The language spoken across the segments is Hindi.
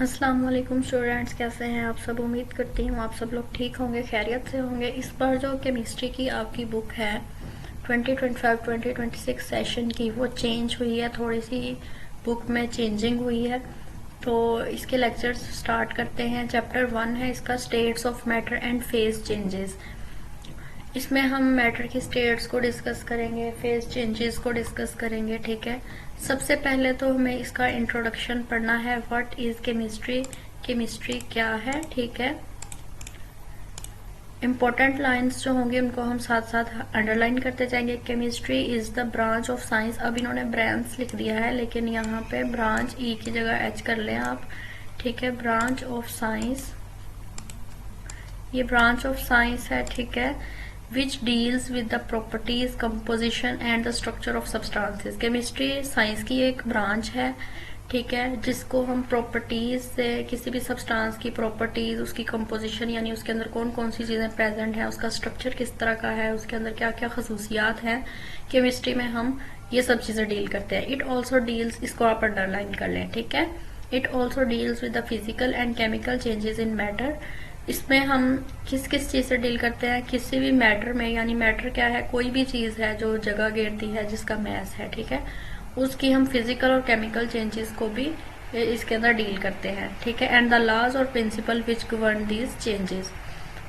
अस्सलाम वालेकुम स्टूडेंट्स, कैसे हैं आप सब। उम्मीद करती हूँ आप सब लोग ठीक होंगे, खैरियत से होंगे। इस बार जो केमिस्ट्री की आपकी बुक है 2025-2026 सेशन की, वो चेंज हुई है, थोड़ी सी बुक में चेंजिंग हुई है। तो इसके लेक्चर्स स्टार्ट करते हैं। चैप्टर 1 है इसका, states of matter and phase changes. इसमें हम मैटर की स्टेट्स को डिस्कस करेंगे, फेज चेंजेस को डिस्कस करेंगे। ठीक है, सबसे पहले तो हमें इसका इंट्रोडक्शन पढ़ना है। व्हाट इज केमिस्ट्री, केमिस्ट्री क्या है। ठीक है, इम्पोर्टेंट लाइंस जो होंगे उनको हम साथ साथ अंडरलाइन करते जाएंगे। Chemistry is the branch of science. अब इन्होंने ब्रांच लिख दिया है, लेकिन यहाँ पे ब्रांच ई की जगह एच कर लें आप। ठीक है, ब्रांच ऑफ साइंस, ये ब्रांच ऑफ साइंस है। ठीक है, which deals with the properties, composition and the structure of substances। Chemistry science की एक ब्रांच है। ठीक है, जिसको हम प्रॉपर्टीज से, किसी भी सब्सटेंस की प्रॉपर्टीज, उसकी कंपोजिशन यानी उसके अंदर कौन कौन सी चीजें प्रेजेंट है, उसका स्ट्रक्चर किस तरह का है, उसके अंदर क्या क्या खसूसियात हैं, केमिस्ट्री में हम ये सब चीजें डील करते हैं। इट ऑल्सो डील्स, इसको आप अंडरलाइन कर लें। ठीक है, it also deals with the physical and chemical changes in matter. इसमें हम किस किस चीज से डील करते हैं, किसी भी मैटर में, यानी मैटर क्या है, कोई भी चीज है जो जगह घेरती है, जिसका मैस है। ठीक है, उसकी हम फिजिकल और केमिकल चेंजेस को भी इसके अंदर डील करते हैं। ठीक है, एंड द लॉज और principal which govern these changes.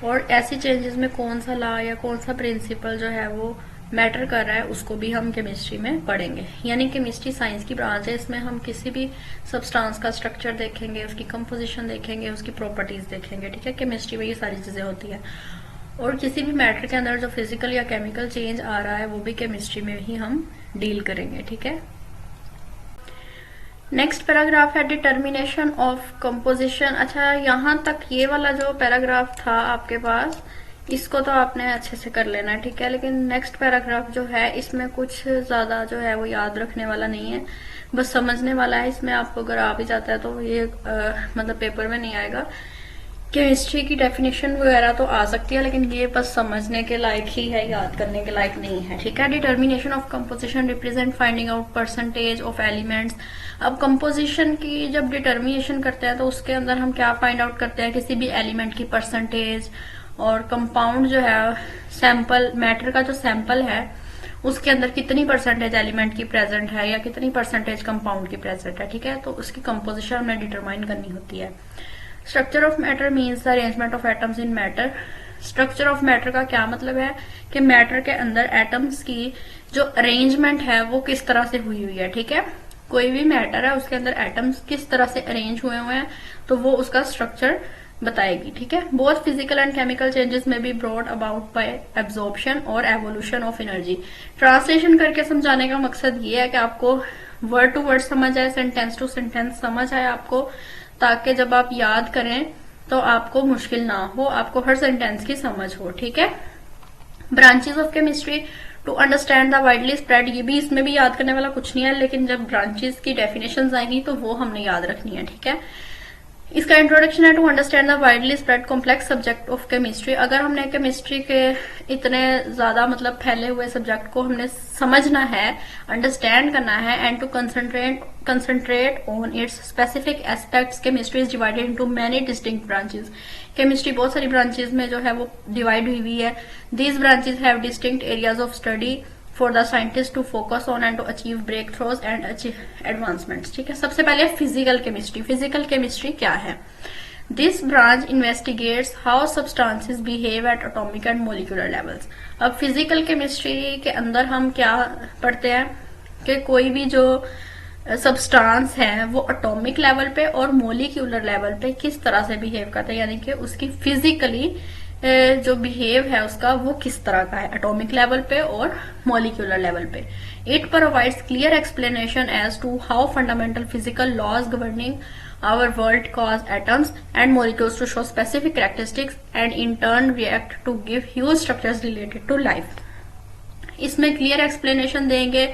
और ऐसी चेंजेस में कौन सा लॉ या कौन सा प्रिंसिपल जो है वो मैटर कर रहा है, उसको भी हम केमिस्ट्री में पढ़ेंगे। यानी केमिस्ट्री साइंस की ब्रांच है, इसमें हम किसी भी सब्सटेंस का स्ट्रक्चर देखेंगे, उसकी कंपोजिशन देखेंगे, उसकी प्रॉपर्टीज देखेंगे। ठीक है, केमिस्ट्री में ये सारी चीजें होती है। और किसी भी मैटर के अंदर जो फिजिकल या केमिकल चेंज आ रहा है, वो भी केमिस्ट्री में ही हम डील करेंगे। ठीक है, नेक्स्ट पैराग्राफ है डिटर्मिनेशन ऑफ कंपोजिशन। अच्छा, यहाँ तक ये वाला जो पैराग्राफ था आपके पास, इसको तो आपने अच्छे से कर लेना है। ठीक है, लेकिन नेक्स्ट पैराग्राफ जो है, इसमें कुछ ज्यादा जो है वो याद रखने वाला नहीं है, बस समझने वाला है। इसमें आपको अगर आ भी जाता है तो ये मतलब पेपर में नहीं आएगा। केमिस्ट्री की डेफिनेशन वगैरह तो आ सकती है, लेकिन ये बस समझने के लायक ही है, याद करने के लायक नहीं है। ठीक है, determination of composition represent finding out percentage of elements. अब कंपोजिशन की जब डिटर्मिनेशन करते हैं तो उसके अंदर हम क्या फाइंड आउट करते हैं, किसी भी एलिमेंट की परसेंटेज। और कंपाउंड जो है, सैंपल, मैटर का जो सैंपल है उसके अंदर कितनी परसेंटेज एलिमेंट की प्रेजेंट है या कितनी परसेंटेज कंपाउंड की प्रेजेंट है। ठीक है, तो उसकी कंपोजिशन हमें डिटरमाइन करनी होती है। Structure of matter means the arrangement of atoms in matter. Structure of matter का क्या मतलब है कि मैटर के अंदर एटम्स की जो अरेंजमेंट है वो किस तरह से हुई हुई है। ठीक है, कोई भी मैटर है उसके अंदर एटम्स किस तरह से अरेंज हुए हुए हैं, तो वो उसका स्ट्रक्चर बताएगी। ठीक है, both physical and chemical changes में be brought about by absorption और एवोल्यूशन ऑफ एनर्जी। ट्रांसलेशन करके समझाने का मकसद ये है कि आपको वर्ड टू वर्ड समझ आए, सेंटेंस टू सेंटेंस समझ आए आपको, ताकि जब आप याद करें तो आपको मुश्किल ना हो, आपको हर सेंटेंस की समझ हो। ठीक है, branches of chemistry to understand the widely spread, ये भी, इसमें भी याद करने वाला कुछ नहीं है, लेकिन जब ब्रांचेस की डेफिनेशन आएंगी तो वो हमने याद रखनी है। ठीक है, इसका इंट्रोडक्शन है to understand the widely spread complex subject of chemistry. अगर हमने केमिस्ट्री के इतने ज्यादा मतलब फैले हुए सब्जेक्ट को हमने समझना है, अंडरस्टैंड करना है, and to concentrate on its specific aspects, chemistry is divided into many distinct branches. Chemistry बहुत सारी ब्रांचेस में जो है वो डिवाइड हुई हुई है। These branches have distinct areas of study for the scientist to focus on and to achieve breakthroughs and achieve advancements. ठीक है, सबसे पहले फिजिकल केमिस्ट्री। फिजिकल केमिस्ट्री क्या है? This branch investigates how substances behave at atomic and molecular levels. अब फिजिकल केमिस्ट्री के अंदर हम क्या पढ़ते हैं कि कोई भी जो सब्सटेंस है वो एटॉमिक लेवल पे और मोलिकुलर लेवल पे किस तरह से बिहेव करता है, यानी कि उसकी फिजिकली जो बिहेव है उसका वो किस तरह का है एटॉमिक लेवल पे और मॉलिक्यूलर लेवल पे। It provides clear explanation as to how fundamental physical laws governing our world cause atoms and molecules to show specific characteristics and in turn react to give huge structures related to life. इसमें क्लियर एक्सप्लेनेशन देंगे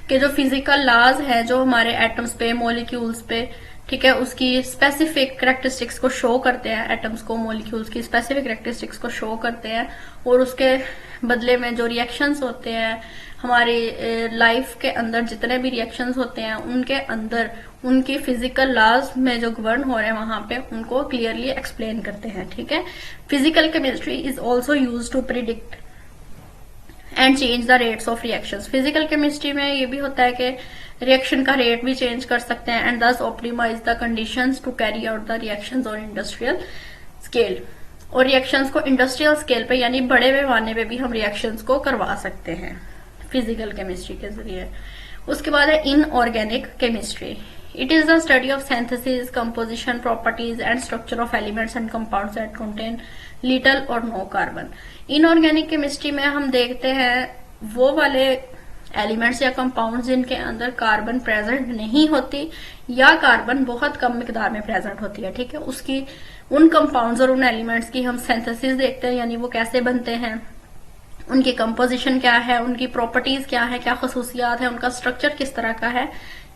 कि जो फिजिकल लॉज है जो हमारे एटम्स पे, मॉलिक्यूल्स पे, ठीक है, उसकी स्पेसिफिक कैरेक्टरिस्टिक्स को शो करते हैं, एटम्स को, मॉलिक्यूल्स की स्पेसिफिक कैरेक्टरिस्टिक्स को शो करते हैं, और उसके बदले में जो रिएक्शंस होते हैं हमारी लाइफ के अंदर, जितने भी रिएक्शंस होते हैं उनके अंदर उनकी फिजिकल लॉज में जो गवर्न हो रहे हैं वहां पे उनको क्लियरली एक्सप्लेन करते हैं, ठीक है। Physical chemistry is also use to predict and change the rates of reactions. Physical chemistry में ये भी होता है कि रिएक्शन का रेट भी चेंज कर सकते हैं and thus optimise the conditions to carry out the reactions on industrial scale. और रिएक्शंस को इंडस्ट्रियल स्केल पे यानी बड़े पैमाने पे भी हम रिएक्शंस को करवा सकते हैं फिजिकल केमिस्ट्री के जरिए। उसके बाद है inorganic chemistry. It is the study of synthesis, composition, properties and structure of elements and compounds that contain little और नो कार्बन। इनऑर्गेनिक केमिस्ट्री में हम देखते हैं वो वाले एलिमेंट्स या कंपाउंड्स जिनके अंदर कार्बन प्रेजेंट नहीं होती या कार्बन बहुत कम मिकदार में प्रेजेंट होती है, ठीक है। उसकी उन कंपाउंड्स और उन एलिमेंट्स की हम सिंथेसिस देखते हैं, यानी वो कैसे बनते हैं, उनकी कंपोजिशन क्या है, उनकी प्रॉपर्टीज क्या है, क्या खसूसियात है, उनका स्ट्रक्चर किस तरह का है,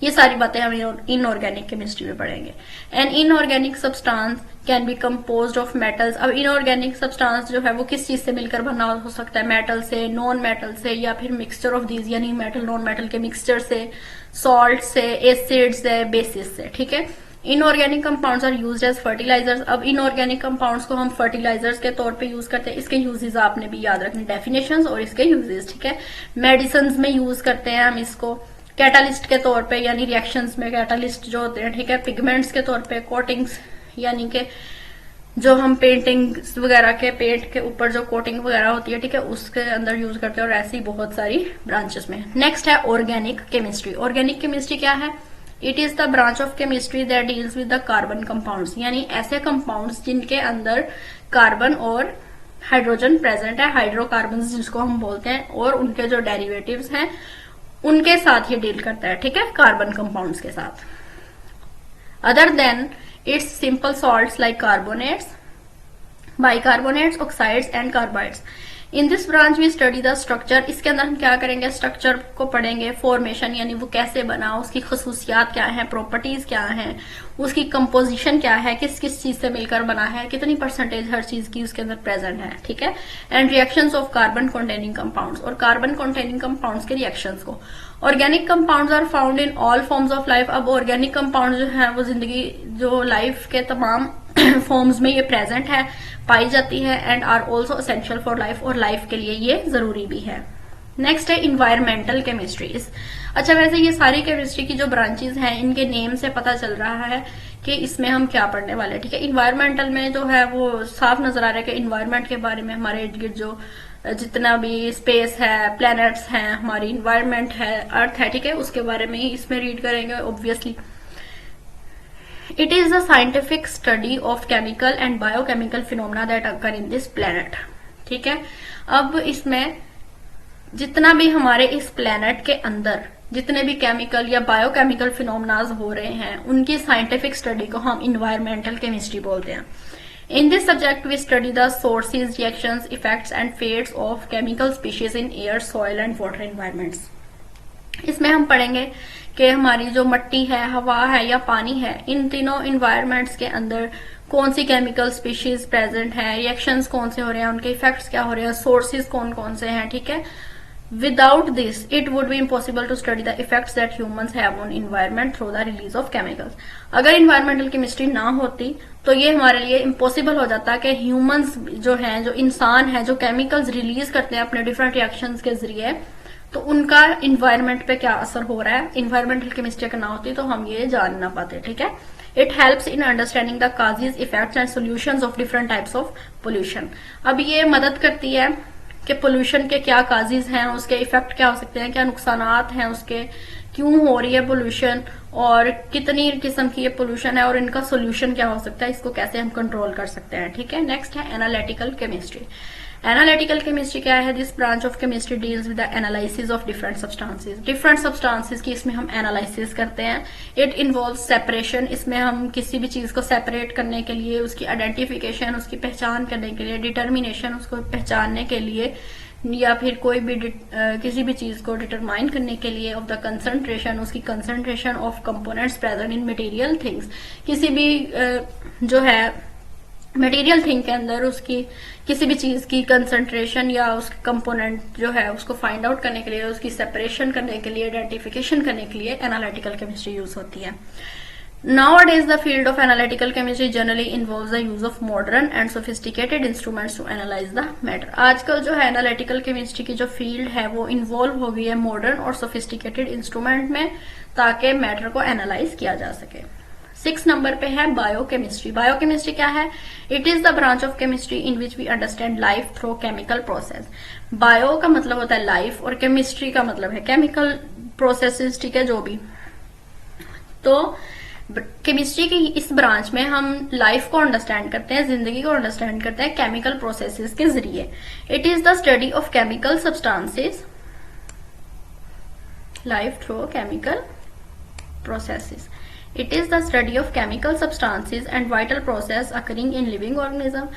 ये सारी बातें हम इनऑर्गेनिक केमिस्ट्री में पढ़ेंगे। An inorganic substance can be composed of metals. अब इनऑर्गेनिक सब्सटेंस जो है वो किस चीज से मिलकर बना हो सकता है, मेटल से, नॉन मेटल से, या फिर मिक्सचर ऑफ दीज यानी मेटल नॉन मेटल के मिक्सचर से, सॉल्ट से, एसिड से, बेसिस से, ठीक है। Inorganic compounds are used as fertilisers. अब इनऑर्गेनिक कंपाउंड्स को हम फर्टिलाइजर्स के तौर पे यूज करते हैं। इसके यूजेस आपने भी याद रखने, डेफिनेशंस और इसके यूजेस, ठीक है। मेडिसिन में यूज करते हैं हम इसको, कैटालिस्ट के तौर पे यानी रिएक्शंस में कैटालिस्ट जो होते हैं, ठीक है। पिगमेंट्स के तौर पे, कोटिंग्स यानी कि जो हम पेंटिंग वगैरह के पेंट के ऊपर जो कोटिंग वगैरह होती है, ठीक है, उसके अंदर यूज करते हैं, और ऐसी बहुत सारी ब्रांचेस में। नेक्स्ट है ऑर्गेनिक केमिस्ट्री। ऑर्गेनिक केमिस्ट्री क्या है? It is the branch of chemistry that deals with the carbon compounds, यानी ऐसे कंपाउंड्स जिनके अंदर कार्बन और हाइड्रोजन प्रेजेंट है, हाइड्रोकार्बन जिसको हम बोलते हैं, और उनके जो डेरिवेटिव्स हैं उनके साथ ये डील करता है, ठीक है, कार्बन कंपाउंड्स के साथ। Other than its simple salts like carbonates, bicarbonates, oxides and carbides. In this branch we study the structure. इसके अंदर हम क्या करेंगे? स्ट्रक्चर को पढ़ेंगे, फॉर्मेशन यानी वो कैसे बना, उसकी खसूसियात क्या है, प्रॉपर्टीज क्या है, उसकी कंपोजिशन क्या है, किस किस चीज से मिलकर बना है, कितनी परसेंटेज हर चीज की उसके अंदर प्रेजेंट है, ठीक है। And reactions of carbon containing compounds, और कार्बन कंटेनिंग कंपाउंड्स के रिएक्शंस को। Organic compounds are found in all forms of life. अब ऑर्गेनिक कंपाउंड जो है वो जिंदगी जो लाइफ के तमाम फॉर्म्स में ये प्रेजेंट है, पाई जाती है, and are also essential for life, और लाइफ के लिए ये जरूरी भी है। नेक्स्ट है इन्वायरमेंटल केमिस्ट्रीज। अच्छा, वैसे ये सारी केमिस्ट्री की जो ब्रांचेज हैं इनके नेम से पता चल रहा है कि इसमें हम क्या पढ़ने वाले हैं, ठीक है। इन्वायरमेंटल में जो है वो साफ नजर आ रहा है कि इन्वायरमेंट के बारे में, हमारे इर्द गिर्द जो जितना भी स्पेस है, प्लैनेट्स हैं, हमारी इन्वायरमेंट है, अर्थ है, ठीक है, उसके बारे में ही इसमें रीड करेंगे obviously. It is a scientific study of chemical and biochemical phenomena that occur in this planet, ठीक है। अब इसमें जितना भी हमारे इस प्लेनेट के अंदर जितने भी केमिकल या बायोकेमिकल फिनोमेनाज हो रहे हैं उनकी साइंटिफिक स्टडी को हम इन्वायरमेंटल केमिस्ट्री बोलते हैं। In this subject we study the sources, reactions, effects and fates of chemical species in air, soil and water environments। इसमें हम पढ़ेंगे कि हमारी जो मिट्टी है, हवा है या पानी है, इन तीनों इन्वायरमेंट्स के अंदर कौन सी केमिकल स्पीशीज प्रेजेंट है, रिएक्शंस कौन से हो रहे हैं, उनके इफेक्ट्स क्या हो रहे हैं, सोर्सेज कौन कौन से हैं, ठीक है। Without this it would be impossible to study the effects that humans have on environment through the release of chemicals. अगर इन्वायरमेंटल केमिस्ट्री ना होती तो ये हमारे लिए इम्पॉसिबल हो जाता कि ह्यूमंस जो हैं, जो इंसान है, जो केमिकल्स रिलीज करते हैं अपने डिफरेंट रिएक्शंस के जरिए, तो उनका इन्वायरमेंट पे क्या असर हो रहा है। इन्वायरमेंटल केमिस्ट्री का ना होती तो हम ये जान ना पाते, ठीक है। It helps in understanding the causes, effects and solutions of different types of pollution. अब ये मदद करती है कि पोल्यूशन के क्या काजेज हैं, उसके इफेक्ट क्या हो सकते हैं, क्या नुकसानात हैं उसके, क्यों हो रही है पोल्यूशन, और कितनी किस्म की ये पोल्यूशन है, और इनका सोल्यूशन क्या हो सकता है, इसको कैसे हम कंट्रोल कर सकते हैं, ठीक है। नेक्स्ट है एनालिटिकल केमिस्ट्री। एनालिटिकल केमिस्ट्री क्या है? This branch of chemistry deals with the analysis of different substances. Different substances की इसमें हम एनालिसिस करते हैं। इट इन्वॉल्व सेपरेशन, इसमें हम किसी भी चीज को सेपरेट करने के लिए, उसकी आइडेंटिफिकेशन, उसकी पहचान करने के लिए, डिटर्मिनेशन, उसको पहचानने के लिए, या फिर कोई भी किसी भी चीज को डिटरमाइन करने के लिए, ऑफ द कंसंट्रेशन, उसकी concentration of components present in material things. किसी भी जो है मटेरियल थिंग के अंदर उसकी किसी भी चीज की कंसंट्रेशन या उसके कंपोनेंट जो है उसको फाइंड आउट करने के लिए, उसकी सेपरेशन करने के लिए, आइडेंटिफिकेशन करने के लिए एनालिटिकल केमिस्ट्री यूज होती है। Nowadays, the field of analytical chemistry generally involves the use of modern and sophisticated instruments to analyze the matter. आजकल जो है एनालिटिकल केमिस्ट्री की जो फील्ड है वो इन्वॉल्व हो गई है मॉडर्न और सोफिस्टिकेटेड इंस्ट्रूमेंट में, ताकि मैटर को एनालाइज किया जा सके। 6 नंबर पे है बायोकेमिस्ट्री। बायोकेमिस्ट्री क्या है? It is the branch of chemistry in which we understand life through chemical process. Bio का मतलब होता है लाइफ और केमिस्ट्री का मतलब है केमिकल प्रोसेसेस, ठीक है, जो भी। तो केमिस्ट्री की इस ब्रांच में हम लाइफ को अंडरस्टैंड करते हैं, जिंदगी को अंडरस्टैंड करते हैं केमिकल प्रोसेसेस के जरिए। It is the study of chemical substances, life through chemical processes. It is the study of chemical substances and vital process occurring in living organism।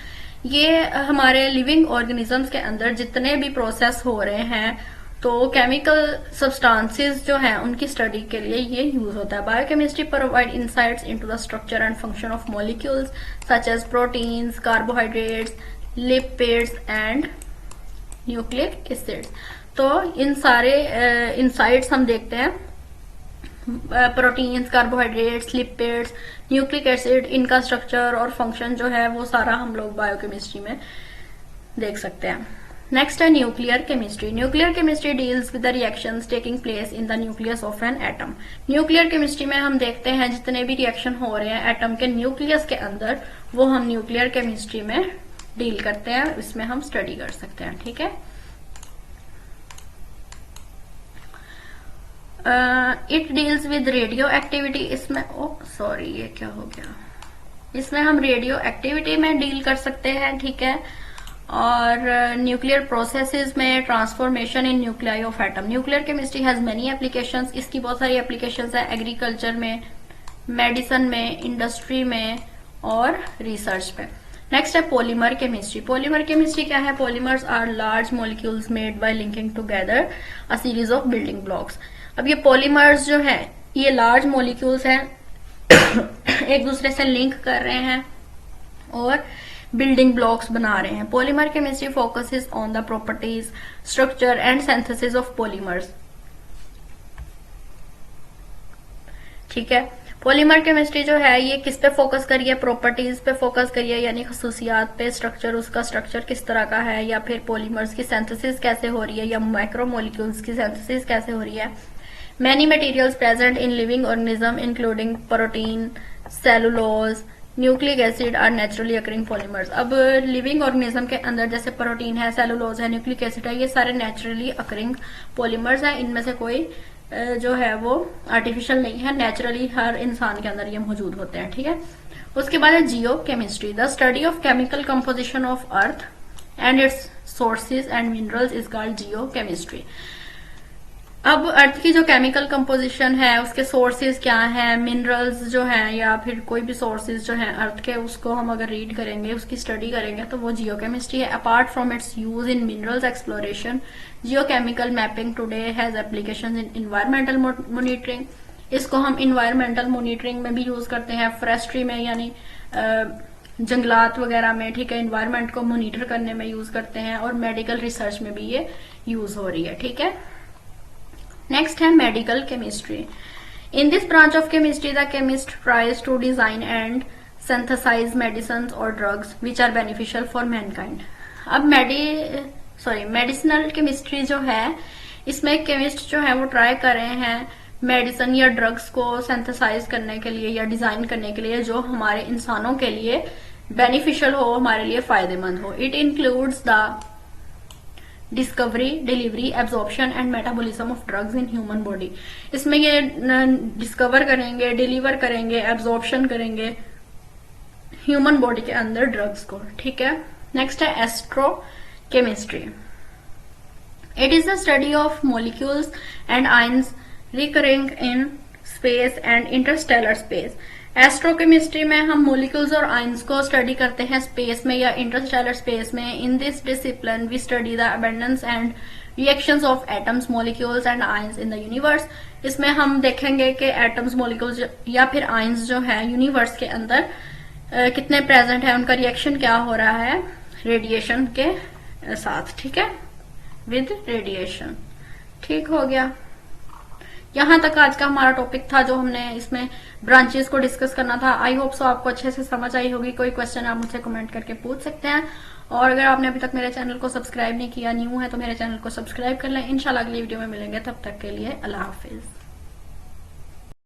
ये हमारे लिविंग ऑर्गेनिजम्स के अंदर जितने भी प्रोसेस हो रहे हैं, तो केमिकल सब्सटेंसेस जो हैं उनकी स्टडी के लिए ये यूज होता है। Biochemistry provide insights into the structure and function of molecules such as proteins, carbohydrates, lipids and nucleic acids. तो इन सारे इनसाइट्स हम देखते हैं, proteins, carbohydrates, lipids, nucleic acid, इनका स्ट्रक्चर और फंक्शन जो है वो सारा हम लोग बायोकेमिस्ट्री में देख सकते हैं। नेक्स्ट है nuclear chemistry. Nuclear chemistry deals with the reactions taking place in the nucleus of an atom. Nuclear chemistry में हम देखते हैं जितने भी रिएक्शन हो रहे हैं एटम के न्यूक्लियस के अंदर, वो हम न्यूक्लियर केमिस्ट्री में डील करते हैं, इसमें हम स्टडी कर सकते हैं, ठीक है। It deals with radio activity. इसमें ये क्या हो गया, इसमें हम रेडियो एक्टिविटी में डील कर सकते हैं, ठीक है। और न्यूक्लियर प्रोसेसेस में transformation in nuclei of atom. Nuclear chemistry has many applications. इसकी बहुत सारी एप्लीकेशंस है एग्रीकल्चर में, मेडिसिन में, इंडस्ट्री में और रिसर्च पे। नेक्स्ट है पॉलीमर केमिस्ट्री। पॉलीमर केमिस्ट्री क्या है? Polymers are large molecules made by linking together a series of building blocks. अब ये पॉलीमर्स जो है ये लार्ज मॉलिक्यूल्स हैं एक दूसरे से लिंक कर रहे हैं और बिल्डिंग ब्लॉक्स बना रहे हैं। Polymer chemistry focuses on the properties, structure and synthesis of polymers, ठीक है। पॉलीमर केमिस्ट्री जो है ये किस पे फोकस करिए? प्रॉपर्टीज पे फोकस करिए, यानी खसूसियात पे, स्ट्रक्चर, उसका स्ट्रक्चर किस तरह का है, या फिर पॉलीमर्स की सिंथेसिस कैसे हो रही है, या माइक्रोमोलिक्यूल्स की सिंथेसिस कैसे हो रही है। Many materials present in living organism including protein, cellulose, nucleic acid are naturally occurring polymers। अब लिविंग ऑर्गेनिज्म के अंदर जैसे प्रोटीन है, सेलुलोज है, न्यूक्लिक एसिड है, ये सारे नेचुरली अकरिंग पॉलीमर्स हैं। इनमें से कोई जो है वो आर्टिफिशियल नहीं है, नेचुरली हर इंसान के अंदर ये मौजूद होते हैं, ठीक है। उसके बाद है geochemistry. The study of chemical composition of earth and its sources and minerals is called geochemistry. अब अर्थ की जो केमिकल कंपोजिशन है, उसके सोर्सेज क्या हैं, मिनरल्स जो हैं या फिर कोई भी सोर्सेज जो हैं अर्थ के, उसको हम अगर रीड करेंगे, उसकी स्टडी करेंगे, तो वो जियोकेमिस्ट्री है। Apart from its use in minerals exploration, geochemical mapping today has applications in environmental monitoring. इसको हम एनवायरमेंटल मॉनिटरिंग में भी यूज करते हैं, फॉरेस्ट्री में यानी जंगलात वगैरह में, ठीक है, एनवायरमेंट को मॉनिटर करने में यूज करते हैं, और मेडिकल रिसर्च में भी ये यूज हो रही है, ठीक है। नेक्स्ट है medical chemistry. In this branch of chemistry the chemist tries to design and synthesize medicine और drugs which are beneficial for mankind. अब मेडिसिनल केमिस्ट्री जो है, इसमें केमिस्ट जो है वो ट्राई कर रहे हैं मेडिसिन या ड्रग्स को सिंथेसाइज करने के लिए या डिजाइन करने के लिए जो हमारे इंसानों के लिए बेनिफिशियल हो, हमारे लिए फायदेमंद हो। It includes the discovery, delivery, absorption and metabolism of drugs in human body. इसमें ये डिस्कवर करेंगे, डिलीवर करेंगे, एब्जॉर्प्शन करेंगे ह्यूमन बॉडी के अंदर ड्रग्स को, ठीक है। नेक्स्ट है astro chemistry. It is the study of molecules and ions recurring in space and Interstellar space. एस्ट्रोकेमिस्ट्री में हम मॉलिक्यूल्स और आयंस को स्टडी करते हैं स्पेस में या इंटरस्टेलर स्पेस में। In this discipline we study the abundance and reactions of atoms, molecules and ions in the universe. इसमें हम देखेंगे कि एटम्स, मॉलिक्यूल्स या फिर आयंस जो है यूनिवर्स के अंदर कितने प्रेजेंट है, उनका रिएक्शन क्या हो रहा है रेडिएशन के साथ, ठीक है, विद रेडिएशन। ठीक हो गया। यहां तक आज का हमारा टॉपिक था जो हमने इसमें ब्रांचेस को डिस्कस करना था। आई होप सो आपको अच्छे से समझ आई होगी। कोई क्वेश्चन आप मुझसे कमेंट करके पूछ सकते हैं। और अगर आपने अभी तक मेरे चैनल को सब्सक्राइब नहीं किया, न्यू है, तो मेरे चैनल को सब्सक्राइब कर लें। इंशाल्लाह अगली वीडियो में मिलेंगे, तब तक के लिए अल्लाह हाफिज।